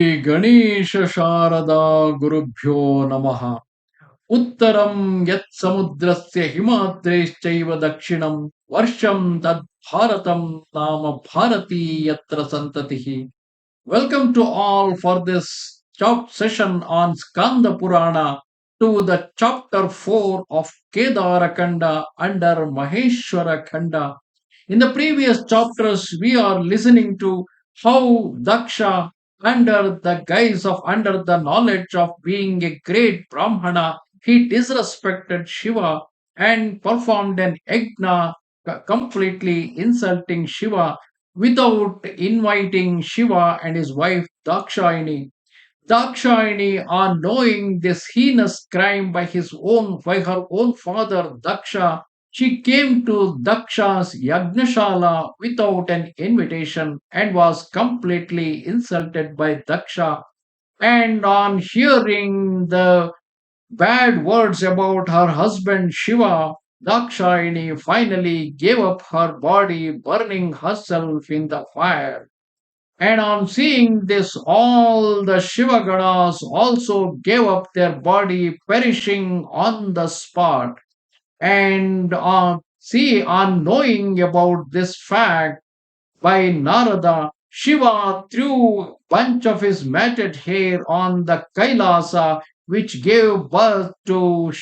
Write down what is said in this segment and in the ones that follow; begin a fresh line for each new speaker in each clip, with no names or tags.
Ganesha Sharada Gurubhyo Namaha. Uttaram yat samudrasya himatreshchaiva dakshinam varsham tad bharatam nama bharati yatra santatihi. Welcome to all for this chop session on Skanda Purana to the chapter 4 of Kedar Khanda under Maheshwara Khanda. In the previous chapters, we are listening to how Daksha, under the knowledge of being a great Brahmana, he disrespected Shiva and performed an yajna, completely insulting Shiva without inviting Shiva and his wife Dakshayani. Dakshayani, on knowing this heinous crime by her own father Daksha, she came to Daksha's Yaga Shala without an invitation and was completely insulted by Daksha. And on hearing the bad words about her husband Shiva, Dakshayani finally gave up her body, burning herself in the fire. And on seeing this, all the Shivaganas also gave up their body, perishing on the spot. And on knowing about this fact by Narada, Shiva threw bunch of his matted hair on the Kailasa, which gave birth to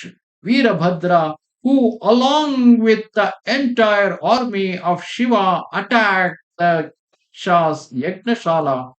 Veerabhadra, who, along with the entire army of Shiva, attacked the Shah's Yagnashala.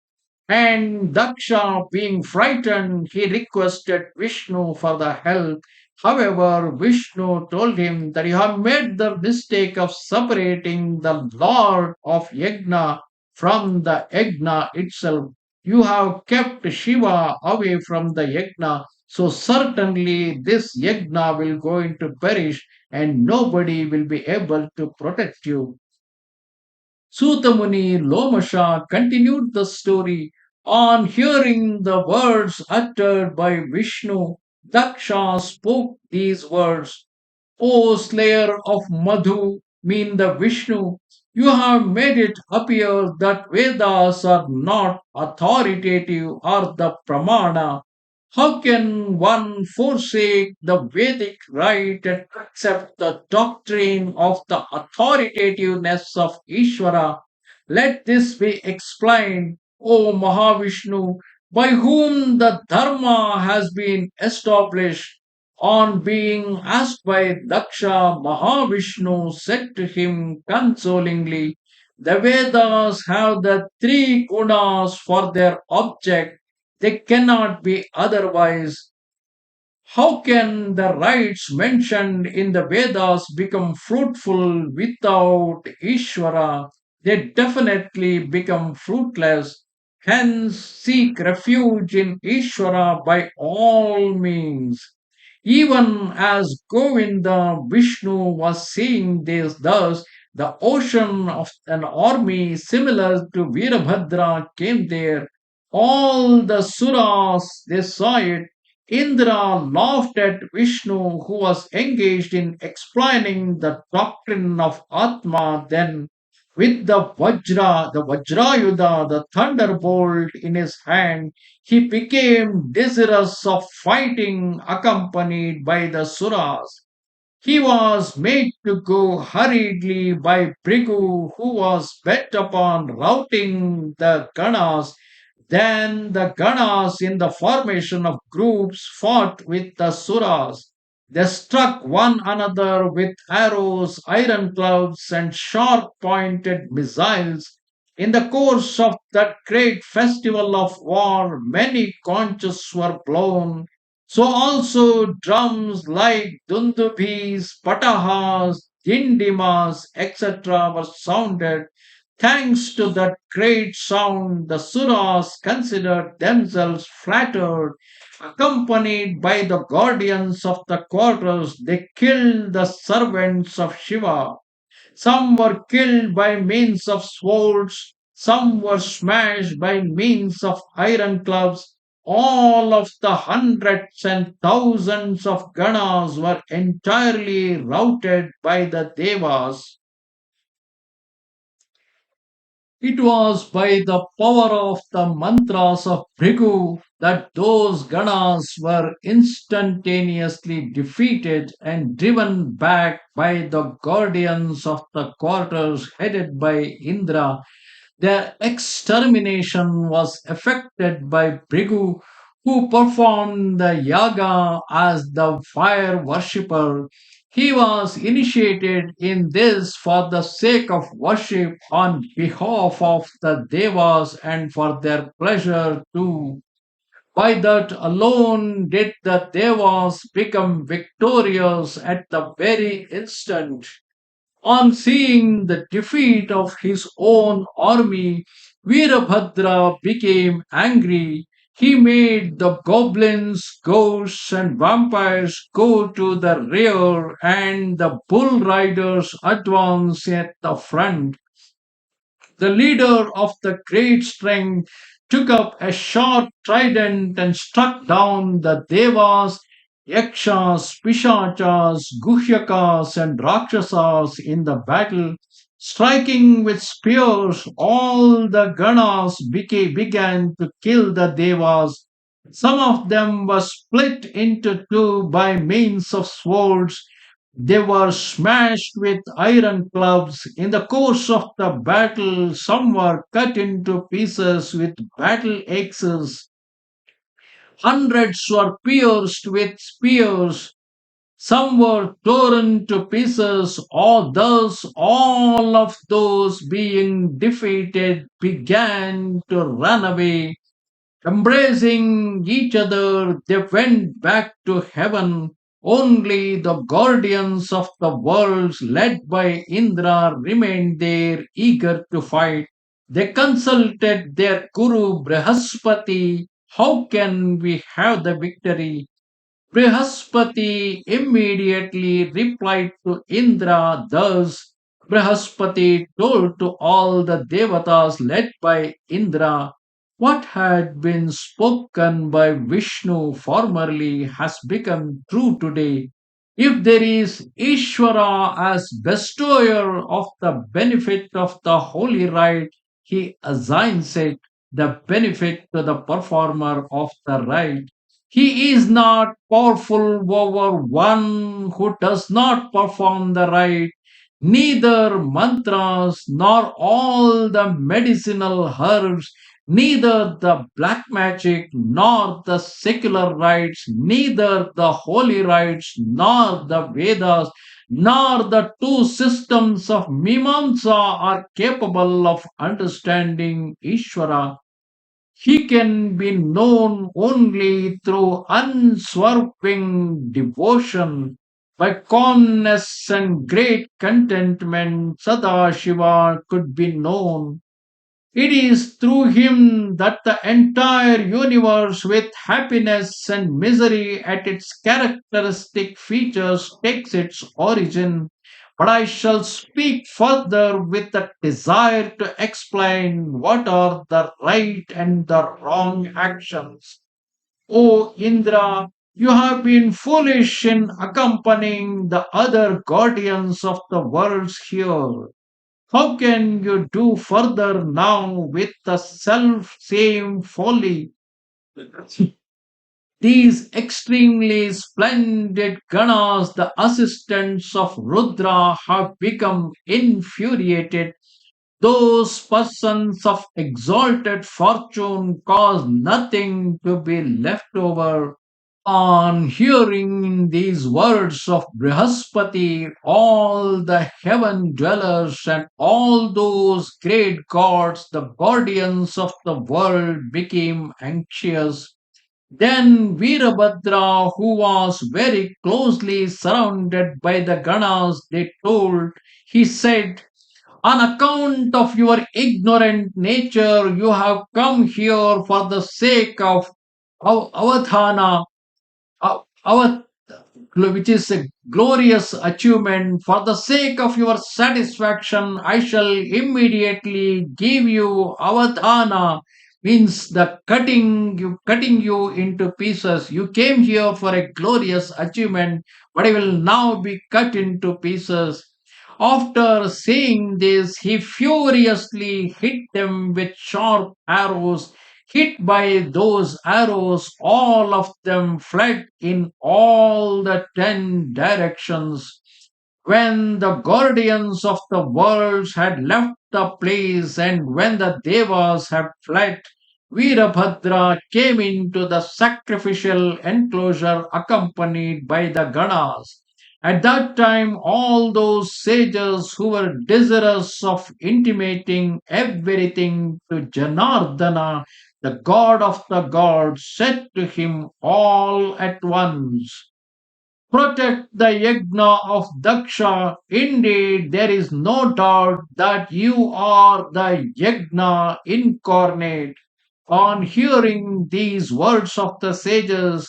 And Daksha, being frightened, he requested Vishnu for the help. However, Vishnu told him that you have made the mistake of separating the Lord of Yagna from the Yagna itself. You have kept Shiva away from the Yagna, so certainly this Yagna will going to perish and nobody will be able to protect you. Sutamuni Lomasha continued the story. On hearing the words uttered by Vishnu, Daksha spoke these words: O slayer of Madhu, mean the Vishnu, you have made it appear that Vedas are not authoritative or the Pramana. How can one forsake the Vedic right and accept the doctrine of the authoritativeness of Ishvara? Let this be explained, O Mahavishnu, by whom the Dharma has been established. On being asked by Daksha, Mahavishnu said to him consolingly, the Vedas have the three gunas for their object. They cannot be otherwise. How can the rites mentioned in the Vedas become fruitful without Ishvara? They definitely become fruitless. Hence, seek refuge in Ishvara by all means. Even as Govinda Vishnu was saying this, thus the ocean of an army similar to Veerabhadra came there. All the suras they saw it. Indra laughed at Vishnu, who was engaged in explaining the doctrine of Atma. Then, with the Vajrayuda, the thunderbolt in his hand, he became desirous of fighting, accompanied by the Suras. He was made to go hurriedly by Brigu, who was bent upon routing the Ganas. Then the Ganas, in the formation of groups, fought with the Suras. They struck one another with arrows, iron clubs, and sharp pointed missiles. In the course of that great festival of war, many conches were blown, so also drums like dundubis, patahas, dindimas, etc. were sounded. Thanks to that great sound, the Suras considered themselves flattered. Accompanied by the guardians of the quarters, they killed the servants of Shiva. Some were killed by means of swords, some were smashed by means of iron clubs. All of the hundreds and thousands of Ganas were entirely routed by the Devas. It was by the power of the mantras of Bhrigu that those Ganas were instantaneously defeated and driven back by the guardians of the quarters headed by Indra. Their extermination was effected by Bhrigu, who performed the yaga as the fire worshipper. He was initiated in this for the sake of worship on behalf of the Devas and for their pleasure too. By that alone did the Devas become victorious at the very instant. On seeing the defeat of his own army, Veerabhadra became angry. He made the goblins, ghosts, and vampires go to the rear, and the bull riders advance at the front. The leader of the great strength took up a sharp trident and struck down the Devas, Yakshas, Pishachas, Guhyakas, and Rakshasas in the battle. Striking with spears, all the Ganas began to kill the Devas. Some of them were split into two by means of swords. They were smashed with iron clubs. In the course of the battle, some were cut into pieces with battle axes. Hundreds were pierced with spears. Some were torn to pieces, or thus all of those being defeated began to run away. Embracing each other, they went back to heaven. Only the guardians of the worlds, led by Indra, remained there, eager to fight. They consulted their Guru Brihaspati. How can we have the victory? Brihaspati immediately replied to Indra thus. Brihaspati told to all the devatas led by Indra, what had been spoken by Vishnu formerly has become true today. If there is Ishvara as bestower of the benefit of the holy rite, he assigns it the benefit to the performer of the rite. He is not powerful over one who does not perform the rite. Neither mantras nor all the medicinal herbs, neither the black magic nor the secular rites, neither the holy rites nor the Vedas, nor the two systems of Mimamsa are capable of understanding Ishvara. He can be known only through unswerving devotion. By calmness and great contentment, Sadashiva could be known. It is through him that the entire universe, with happiness and misery at its characteristic features, takes its origin. But I shall speak further with the desire to explain what are the right and the wrong actions. O Indra, you have been foolish in accompanying the other guardians of the worlds here. How can you do further now with the self same folly? These extremely splendid Ganas, the assistants of Rudra, have become infuriated. Those persons of exalted fortune cause nothing to be left over. On hearing these words of Brihaspati, all the heaven dwellers and all those great gods, the guardians of the world, became anxious. Then Veerabhadra, who was very closely surrounded by the Ganas, they told, he said, on account of your ignorant nature, you have come here for the sake of Avadhana, our which is a glorious achievement. For the sake of your satisfaction, I shall immediately give you avadhana, means the cutting you into pieces. You came here for a glorious achievement, but I will now be cut into pieces. After saying this, he furiously hit them with sharp arrows. Hit by those arrows, all of them fled in all the 10 directions. When the guardians of the worlds had left the place and when the devas had fled, Veerabhadra came into the sacrificial enclosure accompanied by the Ganas. At that time, all those sages who were desirous of intimating everything to Janardana, the god of the gods, said to him all at once, "Protect the yajna of Daksha. Indeed, there is no doubt that you are the yajna incarnate." On hearing these words of the sages,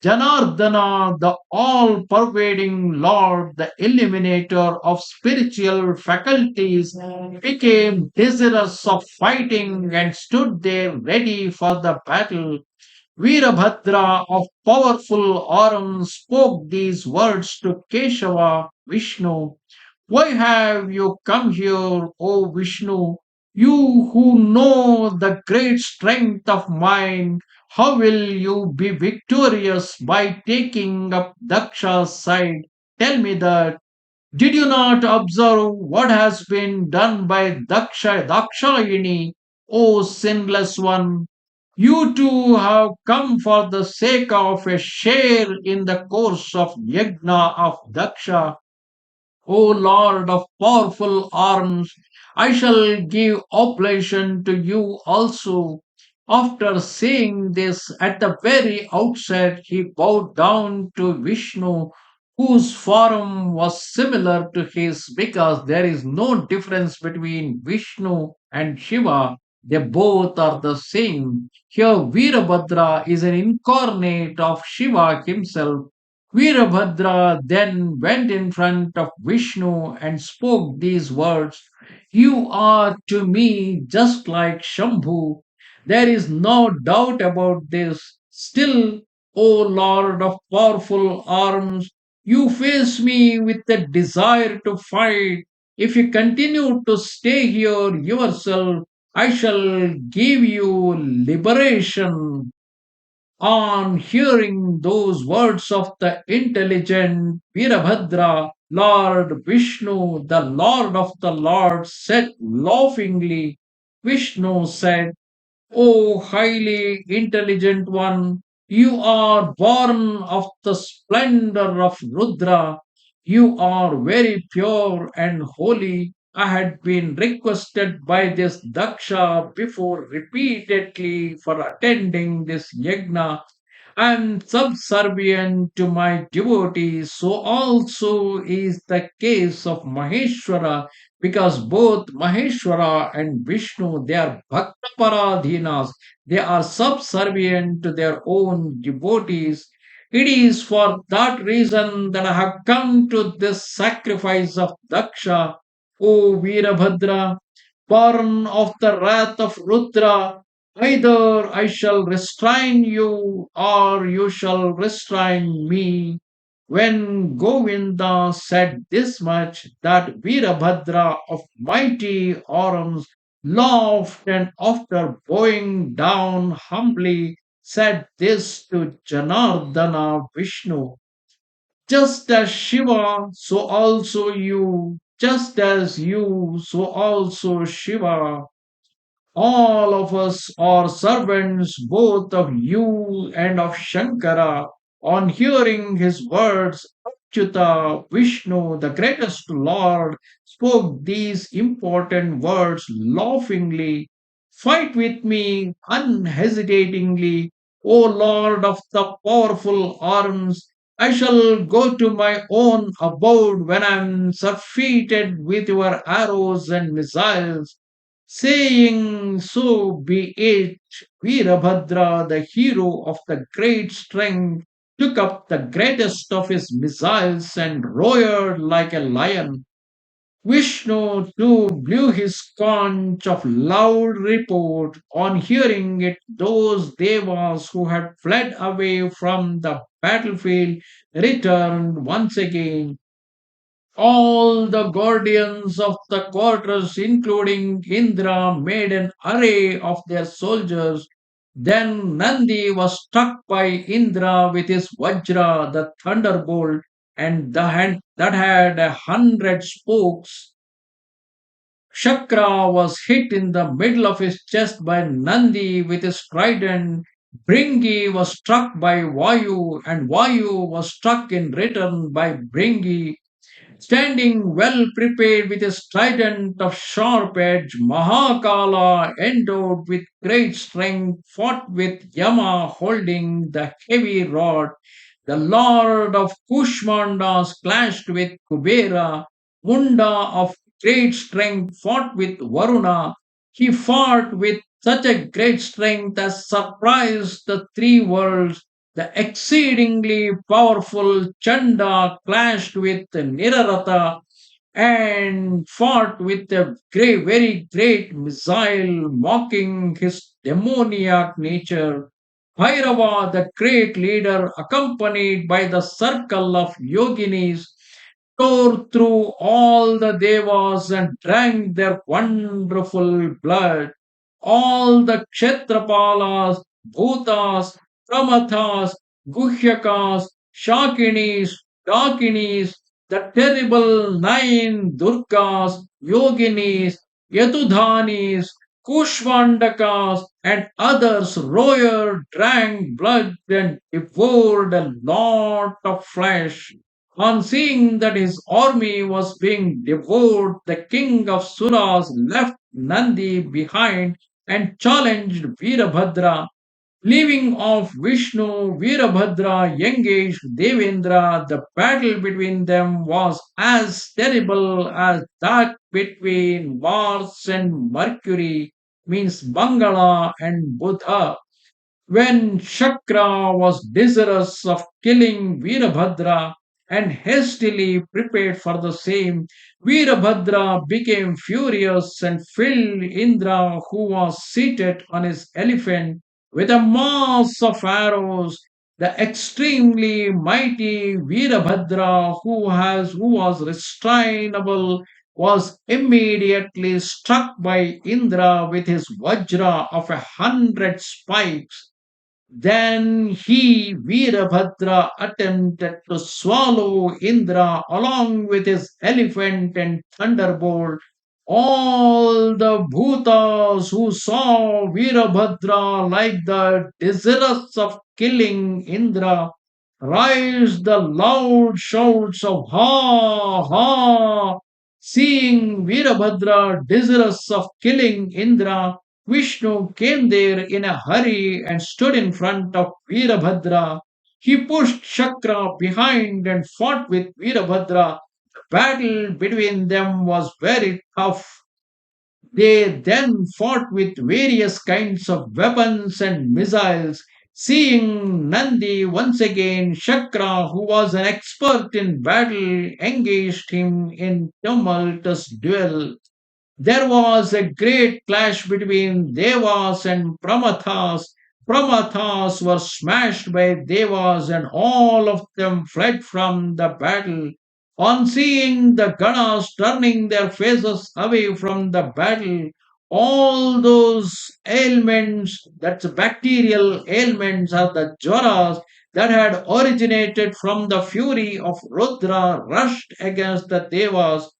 Janardana, the all pervading Lord, the illuminator of spiritual faculties, became desirous of fighting and stood there ready for the battle. Veerabhadra of powerful arms spoke these words to Keshava, Vishnu. "Why have you come here, O Vishnu? You who know the great strength of mine, how will you be victorious by taking up Daksha's side? Tell me that. Did you not observe what has been done by Dakshayini, O sinless one? You too have come for the sake of a share in the course of Yajna of Daksha. O Lord of powerful arms, I shall give oblation to you also." After saying this, at the very outset, he bowed down to Vishnu, whose form was similar to his because there is no difference between Vishnu and Shiva. They both are the same. Here, Veerabhadra is an incarnate of Shiva himself. Veerabhadra then went in front of Vishnu and spoke these words: "You are to me just like Shambhu. There is no doubt about this. Still, O Lord of powerful arms, you face me with a desire to fight. If you continue to stay here yourself, I shall give you liberation." On hearing those words of the intelligent Virabhadra, Lord Vishnu, the Lord of the Lords, said laughingly, Vishnu said, "O highly intelligent one, you are born of the splendor of Rudra. You are very pure and holy. I had been requested by this Daksha before repeatedly for attending this yajna. I am subservient to my devotees. So also is the case of Maheshwara, because both Maheshwara and Vishnu, they are Bhakta Paradhinas. They are subservient to their own devotees. It is for that reason that I have come to this sacrifice of Daksha, O Veerabhadra, born of the wrath of Rudra. Either I shall restrain you or you shall restrain me. When Govinda said this much, that Veerabhadra of mighty arms laughed and after bowing down humbly said this to Janardana Vishnu: "Just as Shiva, so also you. Just as you, so also Shiva. All of us are servants both of you and of Shankara." On hearing his words, Achyuta, Vishnu, the greatest Lord, spoke these important words laughingly: "Fight with me unhesitatingly, O Lord of the powerful arms. I shall go to my own abode when I am surfeited with your arrows and missiles." Saying, "So be it," Veerabhadra, the hero of the great strength, took up the greatest of his missiles and roared like a lion. Vishnu too blew his conch of loud report. On hearing it, those devas who had fled away from the battlefield returned once again. All the guardians of the quarters, including Indra, made an array of their soldiers. Then Nandi was struck by Indra with his Vajra, the thunderbolt, and the hand that had 100 spokes. Shakra was hit in the middle of his chest by Nandi with his trident. Bringi was struck by Vayu, and Vayu was struck in return by Bringi. Standing well prepared with his trident of sharp edge, Mahakala, endowed with great strength, fought with Yama holding the heavy rod. The lord of Kushmandas clashed with Kubera. Munda of great strength fought with Varuna. He fought with such a great strength as surprised the three worlds. The exceedingly powerful Chanda clashed with Niraratha and fought with a very great missile, mocking his demoniac nature. Bhairava, the great leader, accompanied by the circle of yoginis, tore through all the devas and drank their wonderful blood. All the kshetrapalas, bhutas, pramathas, guhyakas, shakinis, dakinis, the terrible nine durgas, yoginis, yatudhanis, kushvandakas, and others roared, drank blood, and devoured a lot of flesh. On seeing that his army was being devoured, the king of Suras left Nandi behind and challenged Veerabhadra. Leaving off Vishnu, Virabhadra engaged Devendra. The battle between them was as terrible as that between Mars and Mercury, means Bangala and Buddha. When Shakra was desirous of killing Veerabhadra and hastily prepared for the same, Veerabhadra became furious and filled Indra, who was seated on his elephant, with a mass of arrows. The extremely mighty Veerabhadra, who was restrainable, was immediately struck by Indra with his Vajra of 100 spikes. Then he, Veerabhadra, attempted to swallow Indra along with his elephant and thunderbolt. All the Bhutas who saw Veerabhadra like the desirous of killing Indra raised the loud shouts of Ha Ha. Seeing Veerabhadra desirous of killing Indra, Vishnu came there in a hurry and stood in front of Veerabhadra. He pushed Shakra behind and fought with Veerabhadra. The battle between them was very tough. They then fought with various kinds of weapons and missiles. Seeing Nandi once again, Shakra, who was an expert in battle, engaged him in tumultuous duel. There was a great clash between Devas and Pramathas. Pramathas were smashed by Devas and all of them fled from the battle. On seeing the Ganas turning their faces away from the battle, all those ailments, that's bacterial ailments or the jwaras that had originated from the fury of Rudra rushed against the Devas.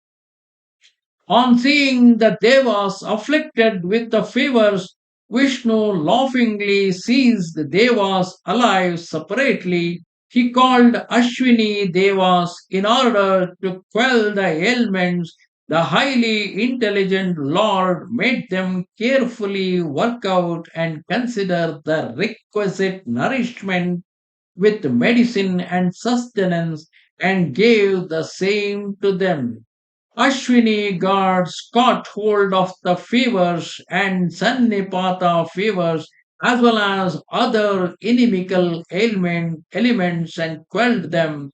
On seeing the Devas afflicted with the fevers, Vishnu laughingly seized the Devas alive separately. He called Ashwini Devas in order to quell the ailments. The highly intelligent Lord made them carefully work out and consider the requisite nourishment with medicine and sustenance and gave the same to them. Ashwini gods caught hold of the fevers and Sannipata fevers as well as other inimical elements and quelled them.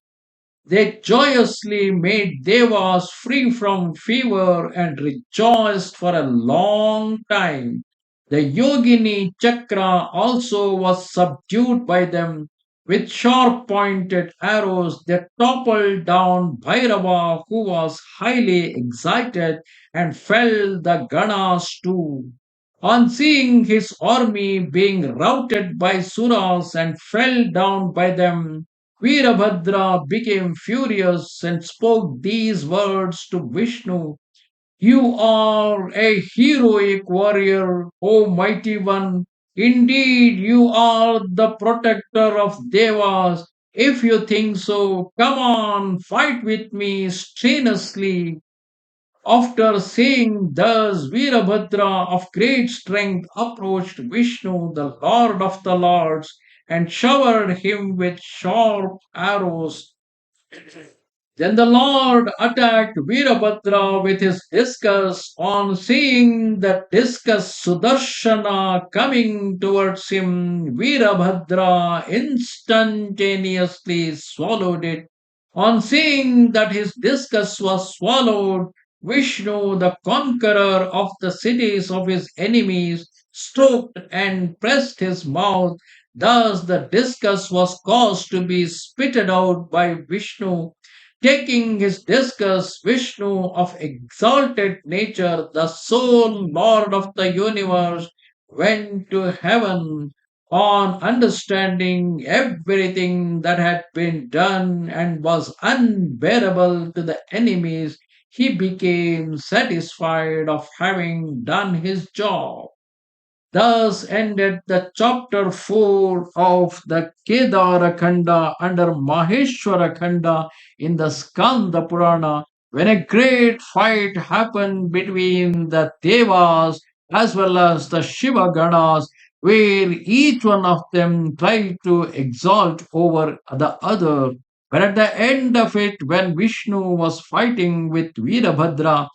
They joyously made Devas free from fever and rejoiced for a long time. The Yogini Chakra also was subdued by them. with sharp pointed arrows that toppled down Bhairava, who was highly excited, and felled the Ganas too. On seeing his army being routed by Suras and fell down by them, Veerabhadra became furious and spoke these words to Vishnu: "You are a heroic warrior, O mighty one. Indeed, you are the protector of Devas. If you think so, come on, fight with me strenuously." After saying thus, Veerabhadra, of great strength, approached Vishnu, the Lord of the Lords, and showered him with sharp arrows. Then the Lord attacked Veerabhadra with his discus. On seeing the discus Sudarshana coming towards him, Veerabhadra instantaneously swallowed it. On seeing that his discus was swallowed, Vishnu, the conqueror of the cities of his enemies, stroked and pressed his mouth. Thus the discus was caused to be spitted out by Vishnu. Taking his discus, Vishnu, of exalted nature, the sole Lord of the universe, went to heaven. On understanding everything that had been done and was unbearable to the enemies, he became satisfied of having done his job. Thus ended the chapter 4 of the Kedar Khanda under Maheshwara Khanda in the Skanda Purana, when a great fight happened between the Devas as well as the Shiva Ganas, where each one of them tried to exalt over the other. But at the end of it, when Vishnu was fighting with Veerabhadra,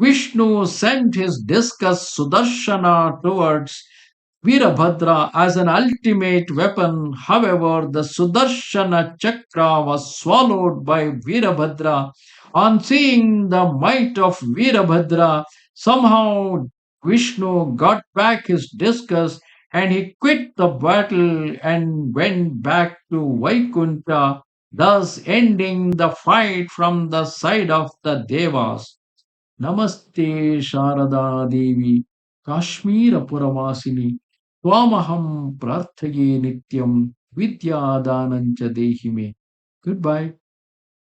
Vishnu sent his discus Sudarshana towards Veerabhadra as an ultimate weapon. However, the Sudarshana Chakra was swallowed by Veerabhadra. On seeing the might of Veerabhadra, somehow Vishnu got back his discus and he quit the battle and went back to Vaikunta, thus ending the fight from the side of the Devas. Namaste Sharada Devi Kashmira Puravasini Twamaham Prarthage Nityam Vidya Danancha Dehime. Goodbye.